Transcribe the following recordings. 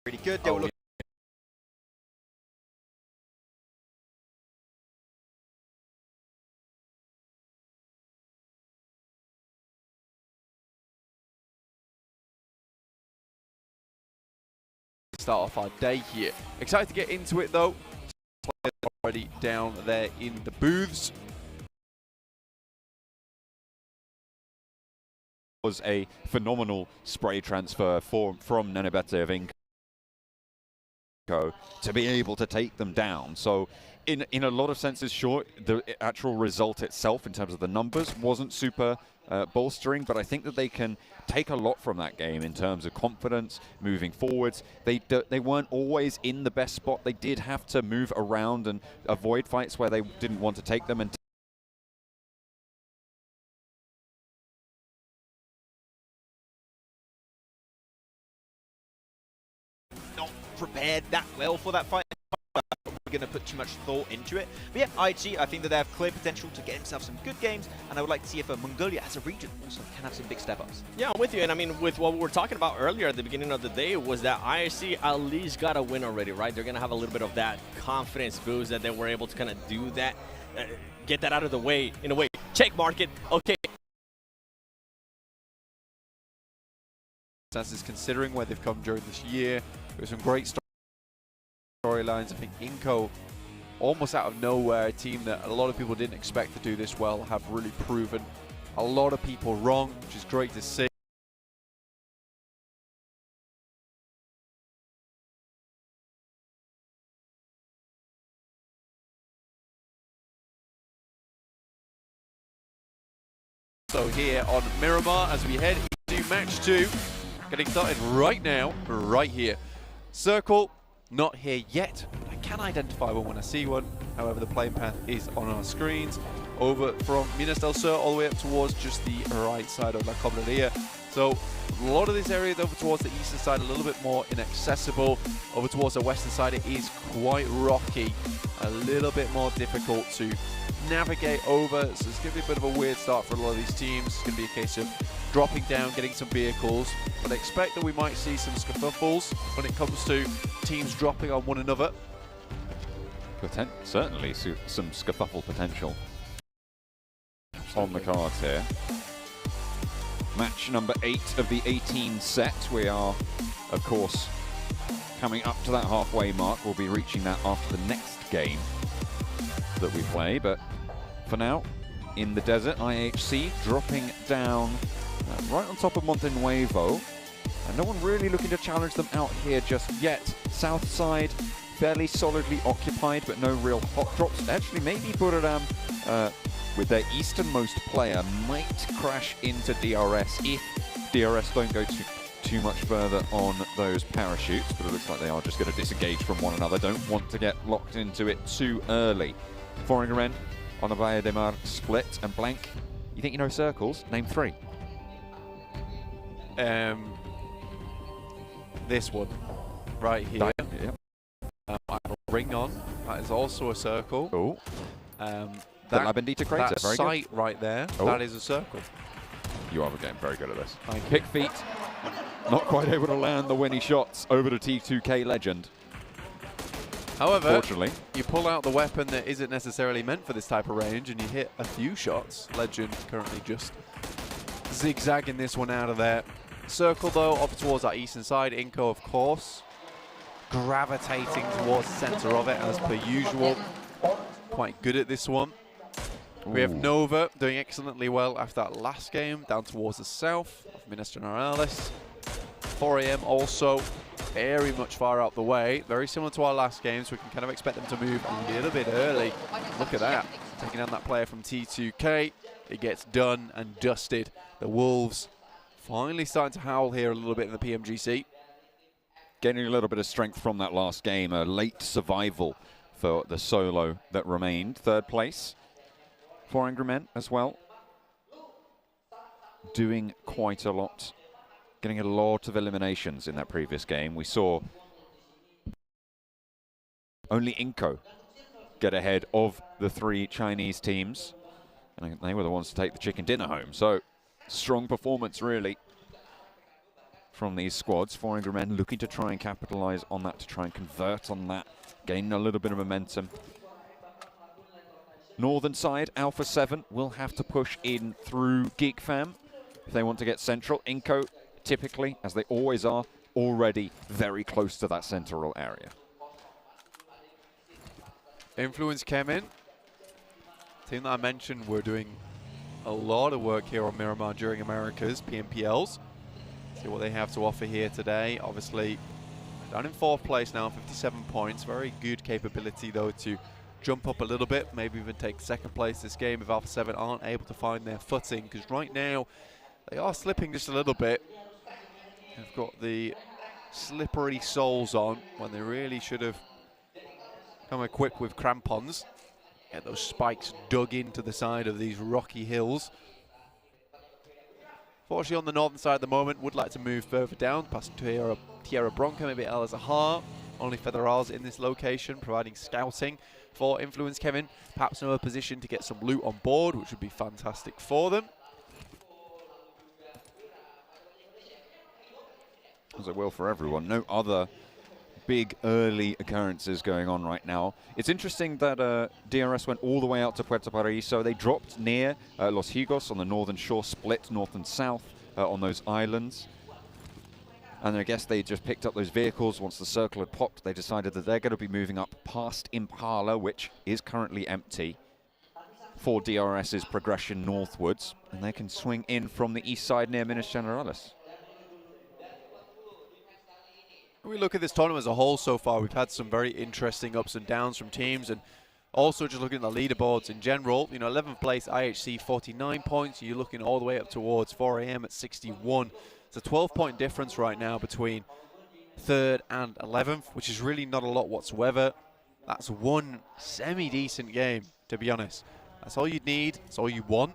really good. They'll look start off our day here. Excited to get into it though. Already down there in the booths. Was a phenomenal spray transfer from Nenebete of Inco to be able to take them down. So in a lot of senses, sure, the actual result itself in terms of the numbers wasn't super bolstering, but I think that they can take a lot from that game in terms of confidence moving forwards. They weren't always in the best spot. They did have to move around and avoid fights where they didn't want to take them, and not prepared that well for that fight. We're going to put too much thought into it. But yeah, IG, I think that they have clear potential to get themselves some good games, and I would like to see if Mongolia as a region also can have some big step-ups. Yeah, I'm with you, and I mean, with what we were talking about earlier at the beginning of the day was that IRC at least got a win already, right? They're going to have a little bit of that confidence boost that they were able to kind of do that, get that out of the way, in a way. Check market, okay. Considering where they've come during this year, there's some great storylines. I think Inco, almost out of nowhere, a team that a lot of people didn't expect to do this well, have really proven a lot of people wrong, which is great to see. So here on Miramar, as we head into match 2, getting started right now, right here. Circle, not here yet, but I can identify one when I see one. However, the playing path is on our screens. Over from Minas del Sur all the way up towards just the right side of La Cobreria. So a lot of this area over towards the eastern side a little bit more inaccessible. Over towards the western side it is quite rocky, a little bit more difficult to navigate over. So it's going to be a bit of a weird start for a lot of these teams. It's going to be a case of dropping down, getting some vehicles, but I expect that we might see some scuffles when it comes to teams dropping on one another. Certainly some scuffle potential on the cards here. Match number 8 of the 18 set. We are, of course, coming up to that halfway mark. We'll be reaching that after the next game that we play, but for now, in the desert, IHC dropping down right on top of Monte Nuevo, and no one really looking to challenge them out here just yet. South side fairly solidly occupied, but no real hot drops. Actually, maybe Buradam, with their easternmost player, might crash into DRS if DRS don't go too much further on those parachutes, but it looks like they are just going to disengage from one another. Don't want to get locked into it too early. Foreigner on a Valle de Mar split and blank. You think you know circles? Name 3. This one right here. Yep. Ring on. That is also a circle. Oh. The La Bendita crater. That very sight good. right there. Oh. That is a circle. You are getting very good at this. Thank you. Kick feet. Not quite able to land the winning shots over to T2K Legend. However, fortunately, you pull out the weapon that isn't necessarily meant for this type of range and you hit a few shots. Legend currently just zigzagging this one out of there. Circle though, up towards that eastern side. Inco, of course, gravitating towards the center of it as per usual. Quite good at this one. Ooh. We have Nova doing excellently well after that last game, down towards the south of Minas Generales. 4 AM also very much far out the way. Very similar to our last game, so we can kind of expect them to move a little bit early. Look at that, taking down that player from T2K. It gets done and dusted. The Wolves finally starting to howl here a little bit in the PMGC. Getting a little bit of strength from that last game, a late survival for the solo that remained. 3rd place for Angry Men as well. Doing quite a lot. Getting a lot of eliminations in that previous game. We saw only Inco get ahead of the 3 Chinese teams. And they were the ones to take the chicken dinner home. So, strong performance, really, from these squads. 400 men looking to try and capitalize on that, to try and convert on that, gain a little bit of momentum. Northern side, Alpha 7 will have to push in through GeekFam if they want to get central. Inco, typically, as they always are, already very close to that central area. Influence came in. Team that I mentioned were doing a lot of work here on Miramar during America's PMPLs. See what they have to offer here today. Obviously, down in 4th place now, 57 points. Very good capability, though, to jump up a little bit, maybe even take 2nd place this game if Alpha 7 aren't able to find their footing, because right now they are slipping just a little bit. They've got the slippery soles on when they really should have come equipped with crampons. Get those spikes dug into the side of these rocky hills. Fortunately, on the northern side at the moment, would like to move further down, past Tierra Bronca, maybe El Zahar. Only Federals in this location, providing scouting for Influence Kevin. Perhaps another position to get some loot on board, which would be fantastic for them. As it will for everyone. No other big early occurrences going on right now. It's interesting that DRS went all the way out to Puerto Paraíso. They dropped near Los Higos on the northern shore, split north and south on those islands. And I guess they just picked up those vehicles. Once the circle had popped, they decided that they're going to be moving up past Impala, which is currently empty, for DRS's progression northwards. And they can swing in from the east side near Minas Generalis. When we look at this tournament as a whole so far, we've had some very interesting ups and downs from teams, and also just looking at the leaderboards in general. You know, 11th place IHC 49 points. You're looking all the way up towards 4AM at 61. It's a 12-point difference right now between 3rd and 11th, which is really not a lot whatsoever. That's one semi-decent game, to be honest. That's all you need. That's all you want.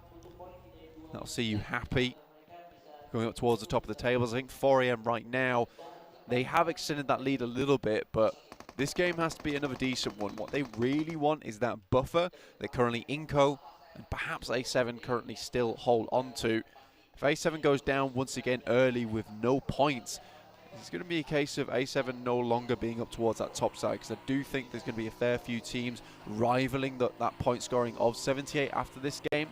That'll see you happy going up towards the top of the tables. I think 4AM right now, they have extended that lead a little bit, but this game has to be another decent one. What they really want is that buffer that currently Inco and perhaps A7 currently still hold on to. If A7 goes down once again early with no points, it's going to be a case of A7 no longer being up towards that top side, because I do think there's going to be a fair few teams rivaling that point scoring of 78 after this game.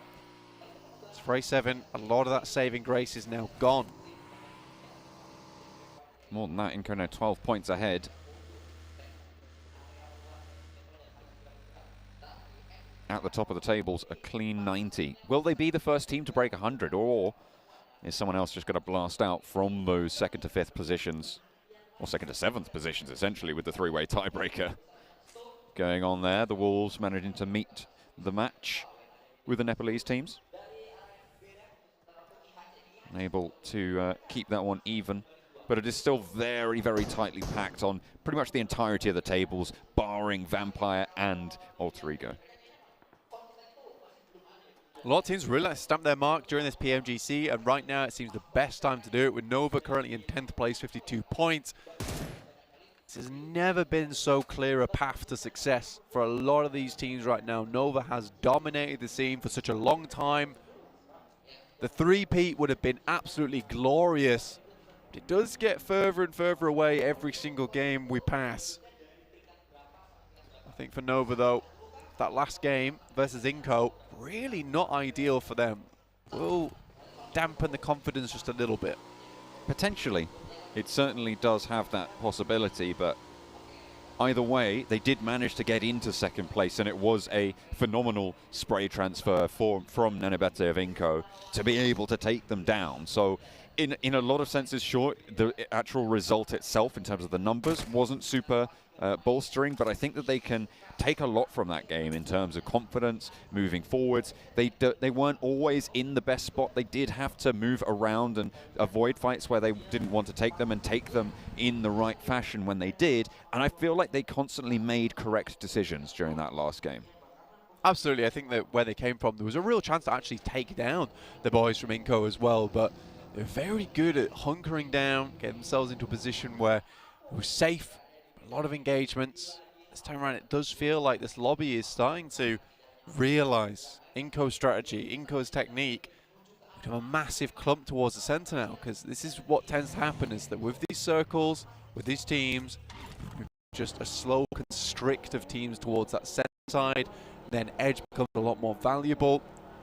So for A7, a lot of that saving grace is now gone. More than that, Inco now 12 points ahead. At the top of the tables, a clean 90. Will they be the first team to break 100, or is someone else just going to blast out from those 2nd to 5th positions, or 2nd to 7th positions, essentially, with the 3-way tiebreaker going on there? The Wolves managing to meet the match with the Nepalese teams. Able to keep that one even, but it is still very, very tightly packed on pretty much the entirety of the tables, barring Vampire and Alter Ego. A lot of teams really stamp their mark during this PMGC, and right now it seems the best time to do it, with Nova currently in 10th place, 52 points. This has never been so clear a path to success for a lot of these teams right now. Nova has dominated the scene for such a long time. The three-peat would have been absolutely glorious. It does get further and further away every single game we pass. I think for Nova, though, that last game versus Inco, really not ideal for them. Will dampen the confidence just a little bit. Potentially. It certainly does have that possibility, but either way, they did manage to get into 2nd place, and it was a phenomenal spray transfer from Nanabete of Inco to be able to take them down. So in a lot of senses, sure, the actual result itself in terms of the numbers wasn't super bolstering, but I think that they can take a lot from that game in terms of confidence moving forwards. They weren't always in the best spot. They did have to move around and avoid fights where they didn't want to take them, and take them in the right fashion when they did, and I feel like they constantly made correct decisions during that last game. Absolutely. I think that where they came from, there was a real chance to actually take down the boys from Inco as well, but they're very good at hunkering down, getting themselves into a position where it was safe. A lot of engagements. This time around, it does feel like this lobby is starting to realize Inco's strategy, Inco's technique. We become a massive clump towards the center now, because this is what tends to happen, is that with these circles, with these teams, just a slow constrict of teams towards that center side, then edge becomes a lot more valuable.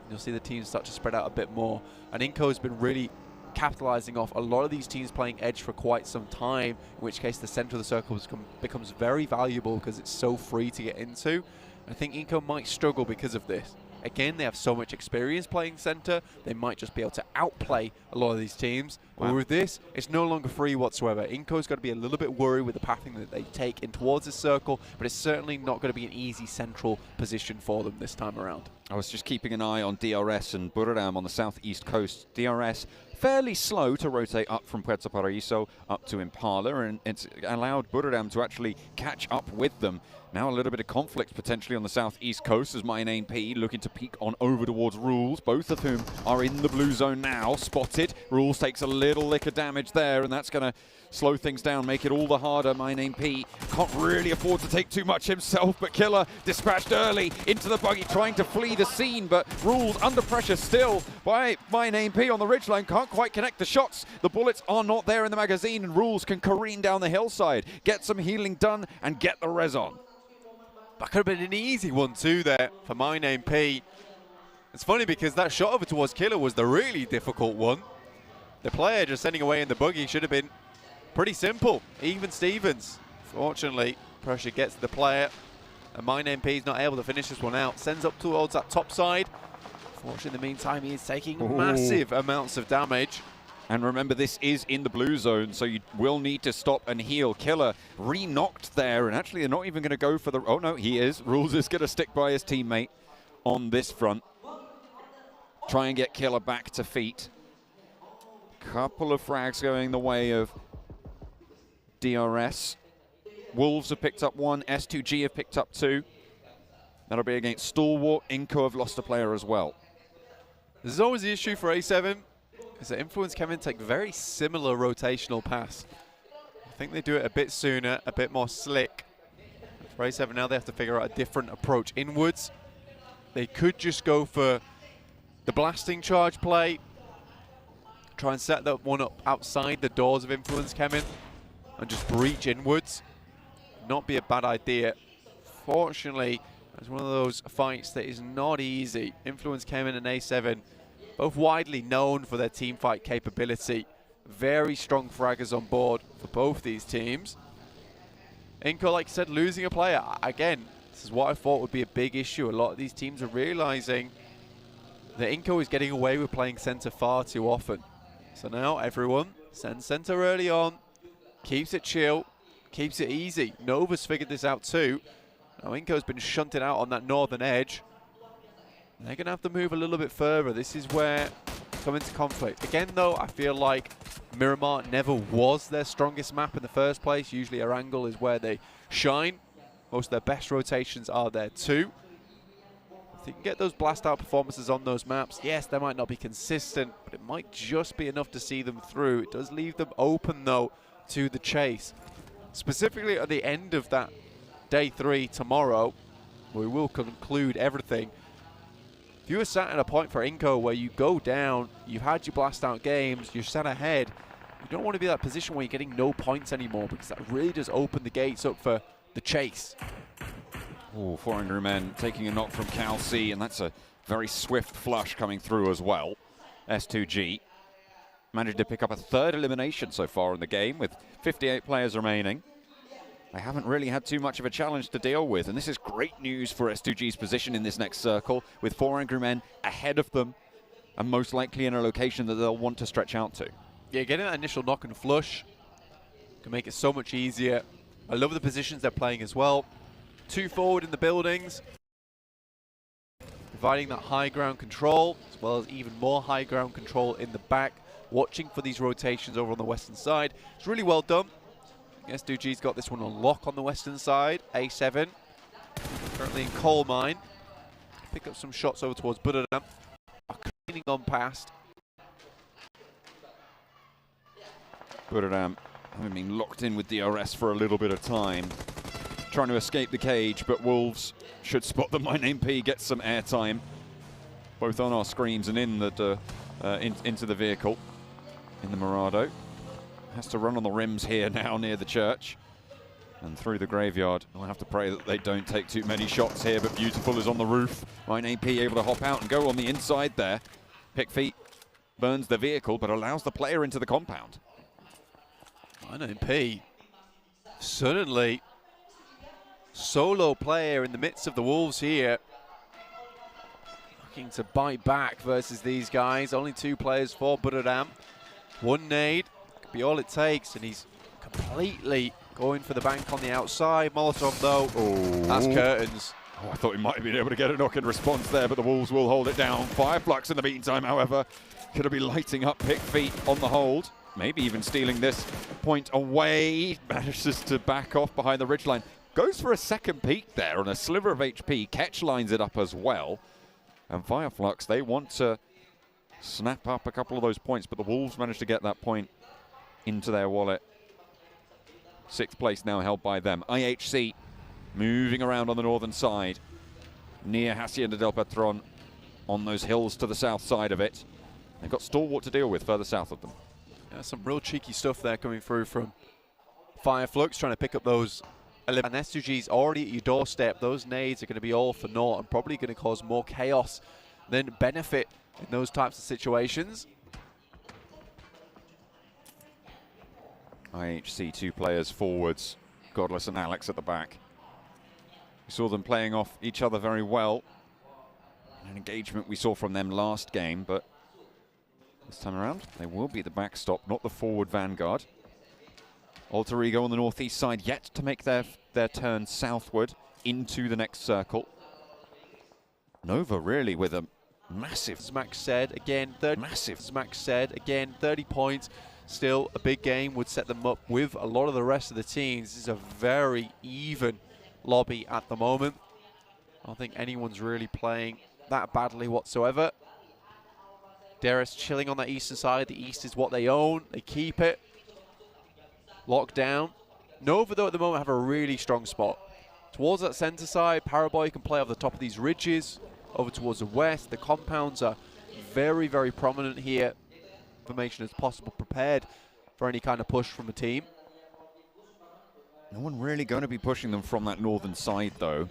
You'll see the teams start to spread out a bit more. And Inco has been really capitalizing off a lot of these teams playing edge for quite some time, in which case the center of the circle becomes very valuable because it's so free to get into. I think Inco might struggle because of this. Again, they have so much experience playing center, they might just be able to outplay a lot of these teams. But with this, it's no longer free whatsoever. Inco's got to be a little bit worried with the pathing that they take in towards this circle, but it's certainly not going to be an easy central position for them this time around. I was just keeping an eye on DRS and Buradam on the southeast coast. DRS fairly slow to rotate up from Puerto Paraíso up to Impala, and it's allowed Buradam to actually catch up with them. Now a little bit of conflict potentially on the southeast coast as MyNameP looking to peek on over towards Rules, both of whom are in the blue zone now. Spotted. Rules takes a little lick of damage there, and that's going to slow things down, make it all the harder. MyNameP can't really afford to take too much himself, but Killer dispatched early into the buggy, trying to flee the scene, but Rules under pressure still by MyNameP on the ridgeline, can't quite connect the shots. The bullets are not there in the magazine, and Rules can careen down the hillside, get some healing done, and get the res on. That could have been an easy one too there for MyNameP. It's funny because that shot over towards Killer was the really difficult one. The player just sending away in the buggy should have been pretty simple. Even Stevens. Fortunately, pressure gets to the player, and MyNameP is not able to finish this one out. Sends up towards that top side. Fortunately, in the meantime, he is taking massive amounts of damage. And remember, this is in the blue zone, so you will need to stop and heal. Killer re-knocked there, and actually they're not even going to go for the... Oh, no, he is. Rules is going to stick by his teammate on this front. Try and get Killer back to feet. Couple of frags going the way of DRS. Wolves have picked up one. S2G have picked up two. That'll be against Stalwart. Inco have lost a player as well. This is always the issue for A7. Is that Influence Kevin take very similar rotational pass. I think they do it a bit sooner, a bit more slick. For A7 now they have to figure out a different approach inwards. They could just go for the blasting charge play, try and set that one up outside the doors of Influence Kevin and just breach inwards. Not be a bad idea. Fortunately, it's one of those fights that is not easy. Influence Kevin and A7 both widely known for their team fight capability. Very strong fraggers on board for both these teams. Inco, like I said, losing a player. Again, this is what I thought would be a big issue. A lot of these teams are realizing that Inco is getting away with playing center far too often. So now everyone sends center early on, keeps it chill, keeps it easy. Nova's figured this out too. Now Inco's been shunted out on that northern edge. They're going to have to move a little bit further. This is where come into conflict. Again, though, I feel like Miramar never was their strongest map in the first place. Usually Erangel is where they shine. Most of their best rotations are there too. If they can get those blast out performances on those maps, yes, they might not be consistent, but it might just be enough to see them through. It does leave them open, though, to the chase. Specifically at the end of that day 3 tomorrow, we will conclude everything. If you were sat at a point for Inco where you go down, you've had your blast out games, you're sat ahead, you don't want to be in that position where you're getting no points anymore, because that really does open the gates up for the chase. Oh, 400 men taking a knock from Cal C, and that's a very swift flush coming through as well. S2G managed to pick up a 3rd elimination so far in the game with 58 players remaining. They haven't really had too much of a challenge to deal with, and this is great news for S2G's position in this next circle, with 4 angry men ahead of them and most likely in a location that they'll want to stretch out to. Yeah, getting that initial knock and flush can make it so much easier. I love the positions they're playing as well. 2 forward in the buildings, providing that high ground control, as well as even more high ground control in the back, watching for these rotations over on the western side. It's really well done. S2G's got this one on lock on the western side. A7 currently in coal mine. Pick up some shots over towards Buradam. Cleaning on past. Buradam having been locked in with DRS for a little bit of time, trying to escape the cage, but Wolves should spot them. MyNameP gets some airtime, both on our screens and in the into the vehicle in the Murado. Has to run on the rims here now near the church and through the graveyard. We'll have to pray that they don't take too many shots here, but Beautiful is on the roof. AP able to hop out and go on the inside there. Pickfeet burns the vehicle, but allows the player into the compound. AP suddenly solo player in the midst of the Wolves here. Looking to bite back versus these guys. Only 2 players for Buradam. 1 nade. Be all it takes, and he's completely going for the bank on the outside. Molotov though, that's curtains. Oh, I thought he might have been able to get a knock in response there, but the Wolves will hold it down. Fireflux in the meantime, however, could be lighting up Pickfeet on the hold. Maybe even stealing this point away. Manages to back off behind the ridgeline. Goes for a second peek there on a sliver of HP. Ketch lines it up as well. And Fireflux, they want to snap up a couple of those points, but the Wolves managed to get that point into their wallet. 6th place now held by them. IHC moving around on the northern side near Hacienda del Patron on those hills to the south side of it. They've got Stalwart to deal with further south of them. Yeah, some real cheeky stuff there coming through from Fireflux, trying to pick up those. And S2G's already at your doorstep. Those nades are going to be all for naught and probably going to cause more chaos than benefit in those types of situations. IHC 2 players forwards, Godless and Alex at the back. We saw them playing off each other very well. An engagement we saw from them last game, but this time around they will be the backstop, not the forward vanguard. Alter Ego on the northeast side yet to make their turn southward into the next circle. Nova really with a massive, as Max said again, 30 points. Still a big game, would set them up with a lot of the rest of the teams. This is a very even lobby at the moment. I don't think anyone's really playing that badly whatsoever. Darius chilling on that eastern side. The east is what they own. They keep it. Locked down. Nova, though, at the moment have a really strong spot. Towards that center side, Paraboy can play over the top of these ridges. Over towards the west, the compounds are very, very prominent here. Information as possible, prepared for any kind of push from the team. No one really going to be pushing them from that northern side, though.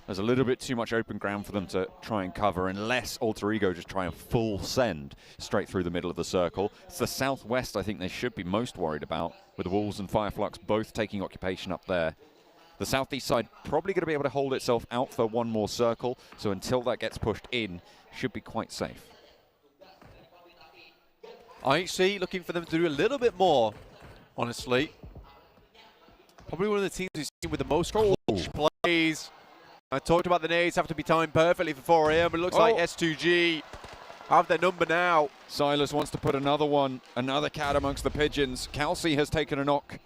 There's a little bit too much open ground for them to try and cover, unless Alter Ego just try a full send straight through the middle of the circle. It's the southwest I think they should be most worried about, with the Wolves and Fireflux both taking occupation up there. The southeast side probably going to be able to hold itself out for one more circle, so until that gets pushed in, should be quite safe. IHC looking for them to do a little bit more, honestly. Probably one of the teams we've seen with the most clutch plays. I talked about the nades have to be timed perfectly for 4 AM, but it looks like S2G have their number now. Silas wants to put another one, another cat amongst the pigeons. Kelsey has taken a knock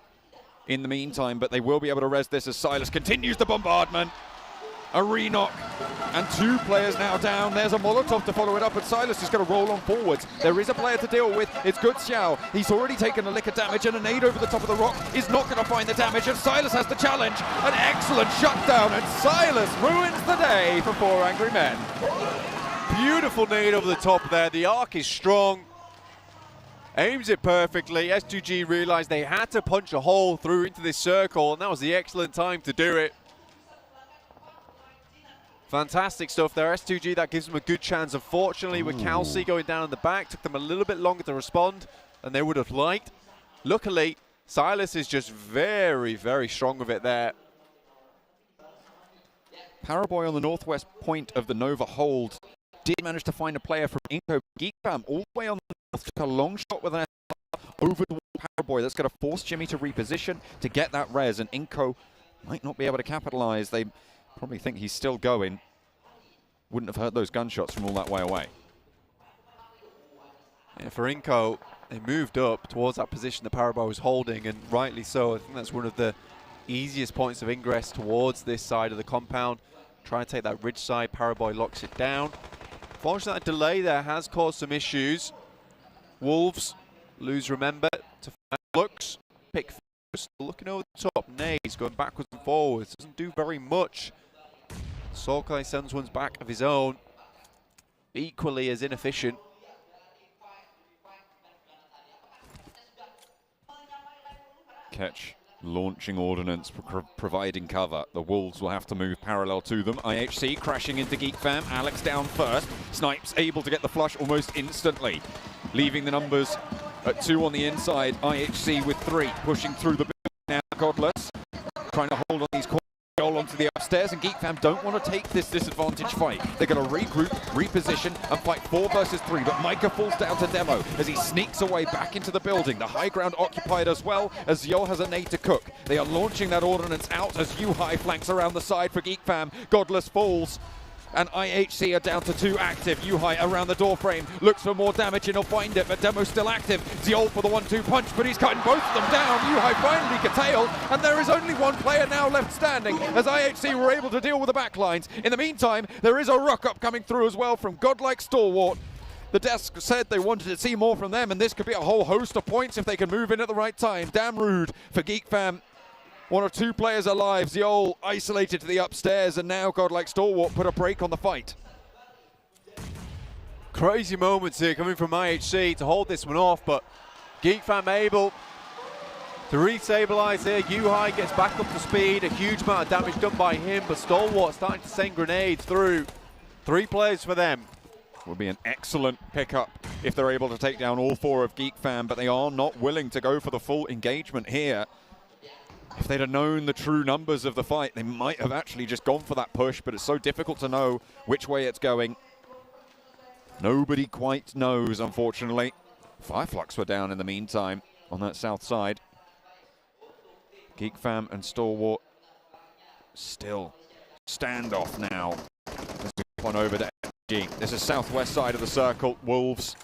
in the meantime, but they will be able to res this as Silas continues the bombardment. A re-knock, and 2 players now down. There's a Molotov to follow it up, and Silas is going to roll on forwards. There is a player to deal with. It's Good Xiao. He's already taken a lick of damage, and a nade over the top of the rock is not going to find the damage, and Silas has the challenge. An excellent shutdown, and Silas ruins the day for 4 Angry Men. Beautiful nade over the top there. The arc is strong. Aims it perfectly. S2G realized they had to punch a hole through into this circle, and that was the excellent time to do it. Fantastic stuff there. S2G, that gives them a good chance. Unfortunately, with Kelsey going down in the back, took them a little bit longer to respond than they would have liked. Luckily, Silas is just very, very strong with it there. Paraboy on the northwest point of the Nova hold did manage to find a player from Inco. Geekbam all the way on the north, took a long shot with an over the Paraboy. That's going to force Jimmy to reposition to get that res, and Inco might not be able to capitalize. They probably think he's still going. Wouldn't have heard those gunshots from all that way away. Yeah, for Inco, they moved up towards that position the Paraboy was holding, and rightly so. I think that's one of the easiest points of ingress towards this side of the compound. Try and take that ridge side. Paraboy locks it down. Fortunately, that delay there has caused some issues. Wolves lose Remember to Lux. Pick first, looking over the top. Nays going backwards and forwards. Doesn't do very much. Sorkai sends one's back of his own. Equally as inefficient. Catch launching ordnance, providing cover. The Wolves will have to move parallel to them. IHC crashing into Geek Fam. Alex down first. Snipes able to get the flush almost instantly, leaving the numbers at 2 on the inside. IHC with 3, pushing through the building now. Godless trying to hold on these corners. Onto the upstairs, and Geek Fam don't want to take this disadvantage fight. They're going to regroup, reposition, and fight 4 versus 3, but Micah falls down to Demo as he sneaks away back into the building. The high ground occupied as well, as Yo has a nade to cook. They are launching that ordnance out as U-High flanks around the side for Geek Fam. Godless falls, and IHC are down to 2 active. U-High around the door frame, looks for more damage and he'll find it, but Demo's still active. Ziol for the 1-2 punch, but he's cutting both of them down. U-High finally curtailed, and there is only 1 player now left standing as IHC were able to deal with the backlines. In the meantime, there is a ruck-up coming through as well from Godlike Stalwart. The desk said they wanted to see more from them, and this could be a whole host of points if they can move in at the right time. Damn rude for Geek Fam. 1 or 2 players alive. Ziol isolated to the upstairs, and now Godlike Stalwart put a break on the fight. Crazy moments here coming from IHC to hold this one off, but Geek Fam able to re-stabilize here. U-High gets back up to speed. A huge amount of damage done by him, but Stalwart starting to send grenades through. 3 players for them. Will be an excellent pickup if they're able to take down all 4 of Geek Fam, but they are not willing to go for the full engagement here. If they'd have known the true numbers of the fight, they might have actually just gone for that push, but it's so difficult to know which way it's going. Nobody quite knows, unfortunately. Fireflux were down in the meantime on that south side. Geek Fam and Stalwart still standoff now. Let's move on over to FG. This is southwest side of the circle. Wolves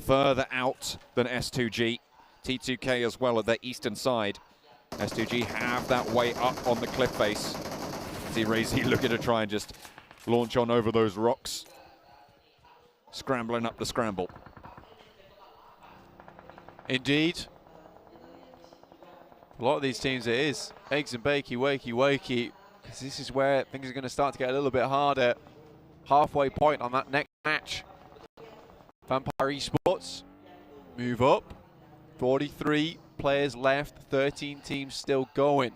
further out than S2G. T2K as well at their eastern side. S2G have that way up on the cliff face. See Razy looking to try and just launch on over those rocks. Scrambling up the scramble. Indeed. A lot of these teams it is eggs and bakey, wakey, because this is where things are going to start to get a little bit harder. Halfway point on that next match. Vampire Esports move up. 43 players left, 13 teams still going.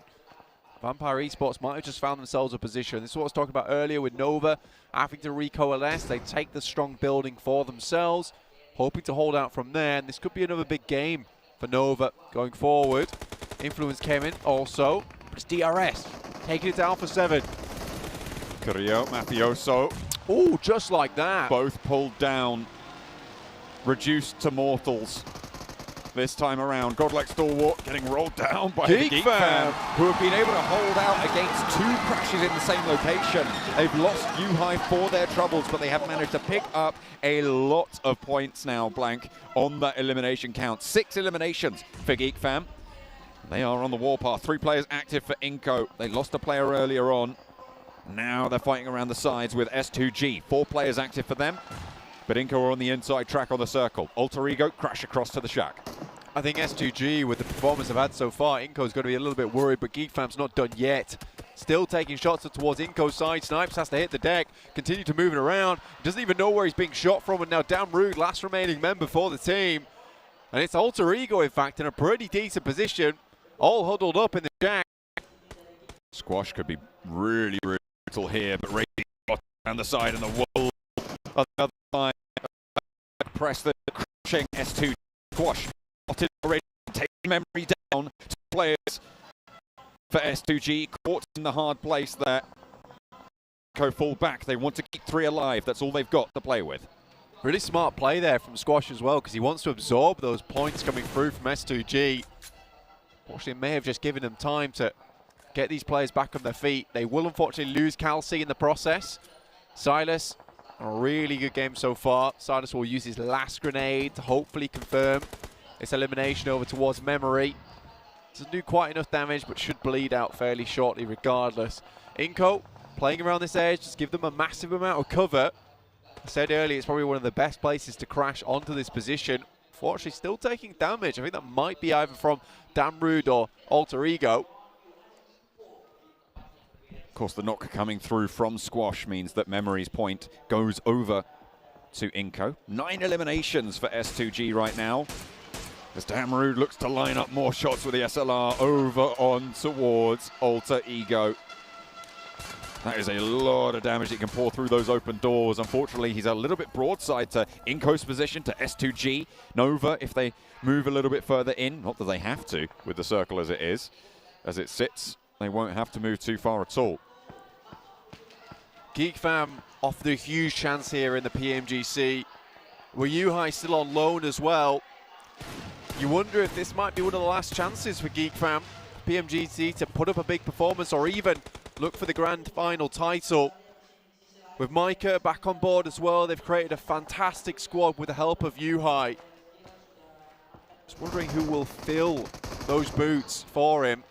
Vampire Esports might have just found themselves a position. This is what I was talking about earlier with Nova having to recoalesce. They take the strong building for themselves, hoping to hold out from there. And this could be another big game for Nova going forward. Influence Kevin also, but it's DRS taking it down for 7. Carrillo, Mafioso. Oh, just like that. Both pulled down, reduced to mortals. This time around, Godlike Stalwart getting rolled down by the Geek Fam, who have been able to hold out against 2 crashes in the same location. They've lost U-High for their troubles, but they have managed to pick up a lot of points now, Blank, on that elimination count. 6 eliminations for Geek Fam. They are on the warpath. 3 players active for Inco. They lost a player earlier on. Now they're fighting around the sides with S2G. 4 players active for them. But Inco are on the inside track on the circle. Alter Ego crash across to the shack. I think S2G, with the performance they've had so far, Inco's going to be a little bit worried, but Geek Fam's not done yet. Still taking shots towards Inco's side. Snipes has to hit the deck, continue to move it around. Doesn't even know where he's being shot from, and now Damn Rude, last remaining member for the team. And it's Alter Ego, in fact, in a pretty decent position, all huddled up in the shack. Squash could be really, really brutal here, but Razy got down the side, and the wall on the other side. Press the crushing S2 Squash. Already taking memory down to players for S2G, caught in the hard place there. Go fall back. They want to keep 3 alive. That's all they've got to play with. Really smart play there from Squash as well, because he wants to absorb those points coming through from S2G. Unfortunately, it may have just given them time to get these players back on their feet. They will unfortunately lose Calci in the process. Silas, a really good game so far. Silas will use his last grenade to hopefully confirm this elimination over towards Memory. Doesn't do quite enough damage, but should bleed out fairly shortly regardless. Inco playing around this edge, just give them a massive amount of cover. I said earlier, it's probably one of the best places to crash onto this position. Fortunately, still taking damage. I think that might be either from Damrude or Alter Ego. Of course, the knock coming through from Squash means that Memory's point goes over to Inco. 9 eliminations for S2G right now. As Damarud looks to line up more shots with the SLR over on towards Alter Ego. That is a lot of damage he can pour through those open doors. Unfortunately, he's a little bit broadside to Inco's position, to S2G. Nova, if they move a little bit further in, not that they have to with the circle as it is. As it sits, they won't have to move too far at all. Geek Fam off the huge chance here in the PMGC. With Yuhai still on loan as well. You wonder if this might be one of the last chances for Geek Fam, PMGC, to put up a big performance or even look for the grand final title. With Micah back on board as well, they've created a fantastic squad with the help of Yuhai. Just wondering who will fill those boots for him.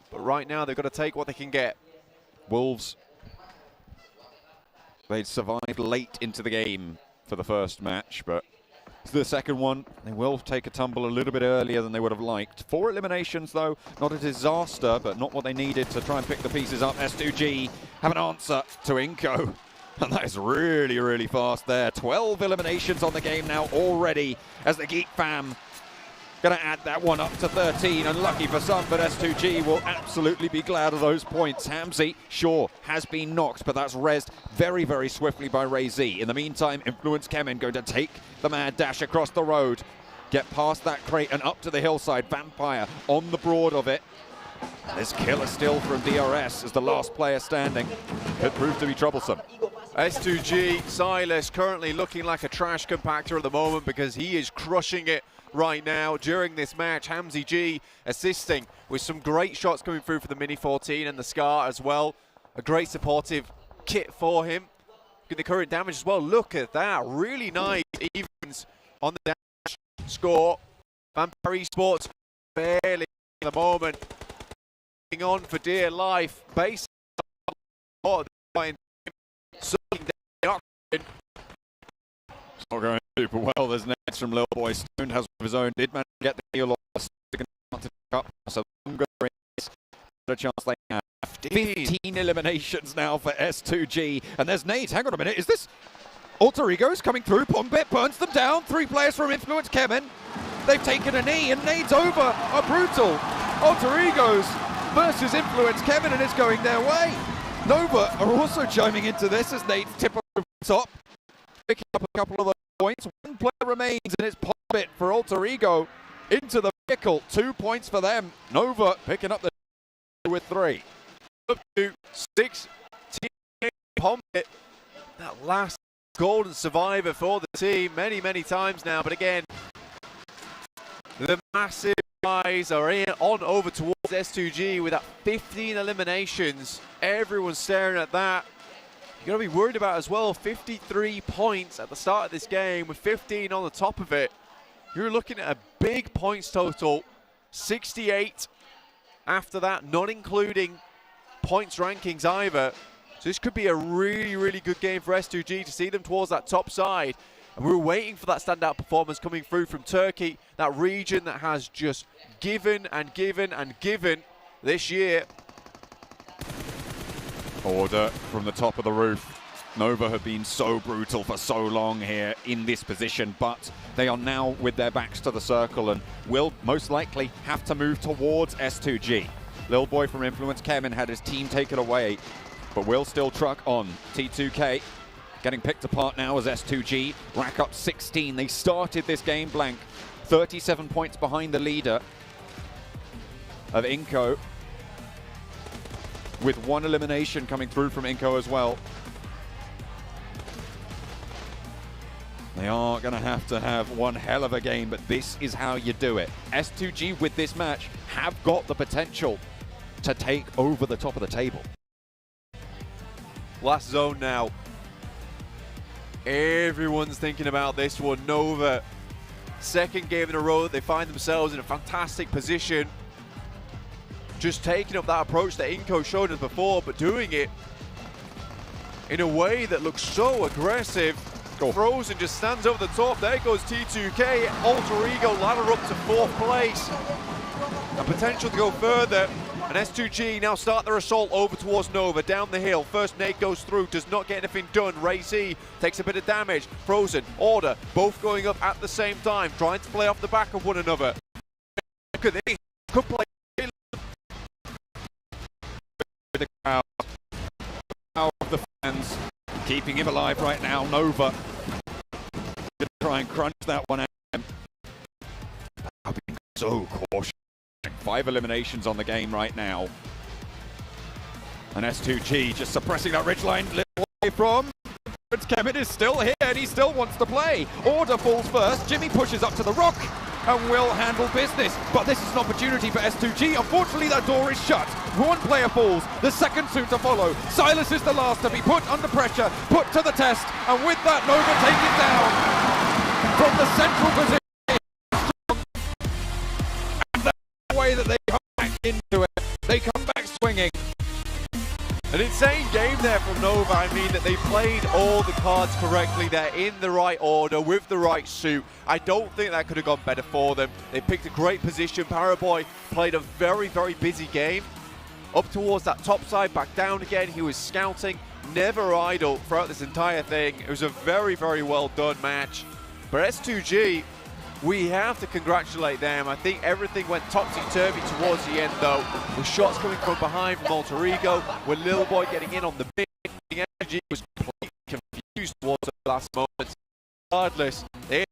But right now they've got to take what they can get. Wolves, they'd survived late into the game for the first match, but the second one, they will take a tumble a little bit earlier than they would have liked. 4 eliminations, though, not a disaster, but not what they needed to try and pick the pieces up. S2G have an answer to Inco, and that is really, really fast there. 12 eliminations on the game now already, as the Geek Fam going to add that one up to 13. Unlucky for some, but S2G will absolutely be glad of those points. Pmgc, sure, has been knocked, but that's rezzed very, very swiftly by Ray Z. In the meantime, Influence Kemen going to take the mad dash across the road, get past that crate and up to the hillside. Vampire on the broad of it. This killer still from DRS as the last player standing. Could prove to be troublesome. S2G, Silas currently looking like a trash compactor at the moment because he is crushing it right now during this match. Pmgc assisting with some great shots coming through for the Mini 14 and the Scar as well. A great supportive kit for him. Get the current damage as well. Look at that. Really nice evens on the dash score. Vampire Esports barely at the moment. On for dear life. Base Not going super well. There's nets from Lil Boy. Stone has of his own. Did manage to get the heal off. So I'm going to raise a chance they have. 15 eliminations now for S2G. And there's nades. Hang on a minute. Is this Alter Egos coming through? Pombit burns them down. 3 players from Influence Kemen. They've taken a knee and nades over are brutal. Alter Egos versus Influence Kemen, and it's going their way. Nova are also chiming into this as nades tip over the top. Picking up a couple of those points. 1 player remains, and it's Pombit for Alter Ego into the vehicle. 2 points for them. Nova picking up the with 3. Up to 6. Pombit, that last golden survivor for the team many, many times now. But again, the massive guys are on over towards S2G with that 15 eliminations. Everyone's staring at that. You're going to be worried about as well, 53 points at the start of this game with 15 on the top of it. You're looking at a big points total, 68 after that, not including points rankings either. So this could be a really, really good game for S2G to see them towards that top side. And we were waiting for that standout performance coming through from Turkey, that region that has just given and given and given this year. Order from the top of the roof. Nova have been so brutal for so long here in this position, but they are now with their backs to the circle and will most likely have to move towards S2G. Lil Boy from Influence Kemen had his team taken away, but will still truck on. T2K getting picked apart now as S2G rack up 16. They started this game blank, 37 points behind the leader of Inco, with 1 elimination coming through from Inco as well. They are going to have one hell of a game, but this is how you do it. S2G with this match have got the potential to take over the top of the table. Last zone now. Everyone's thinking about this one. Nova, second game in a row, they find themselves in a fantastic position. Just taking up that approach that Inco showed us before, but doing it in a way that looks so aggressive. Frozen just stands over the top. There goes T2K. Alter Ego ladder up to 4th place. A potential to go further. And S2G now start their assault over towards Nova, down the hill. First nade goes through, does not get anything done. Ray-Z takes a bit of damage. Frozen, Order, both going up at the same time, trying to play off the back of one another. Look at this, could play the crowd of the fans, keeping him alive right now. Nova gonna try and crunch that one out. Being so cautious. 5 eliminations on the game right now. And S2G just suppressing that ridgeline little away from. Kemet is still here and he still wants to play. Order falls first. Jimmy pushes up to the rock and will handle business. But this is an opportunity for S2G. Unfortunately, that door is shut. One player falls, the second soon to follow. Silas is the last to be put under pressure, put to the test, and with that, Nova take it down from the central position. Way that they come back into it, they come back swinging. An insane game there from Nova. I mean that they played all the cards correctly. They're in the right order with the right suit. I don't think that could have gone better for them. They picked a great position. Paraboy played a very, very busy game. Up towards that top side, back down again. He was scouting, never idle throughout this entire thing. It was a very, very well done match. But S2G, we have to congratulate them. I think everything went topsy-turvy towards the end, though, with shots coming from behind from Alter Ego, with Little Boy getting in on the big. The energy was completely confused towards the last moment. Regardless, they got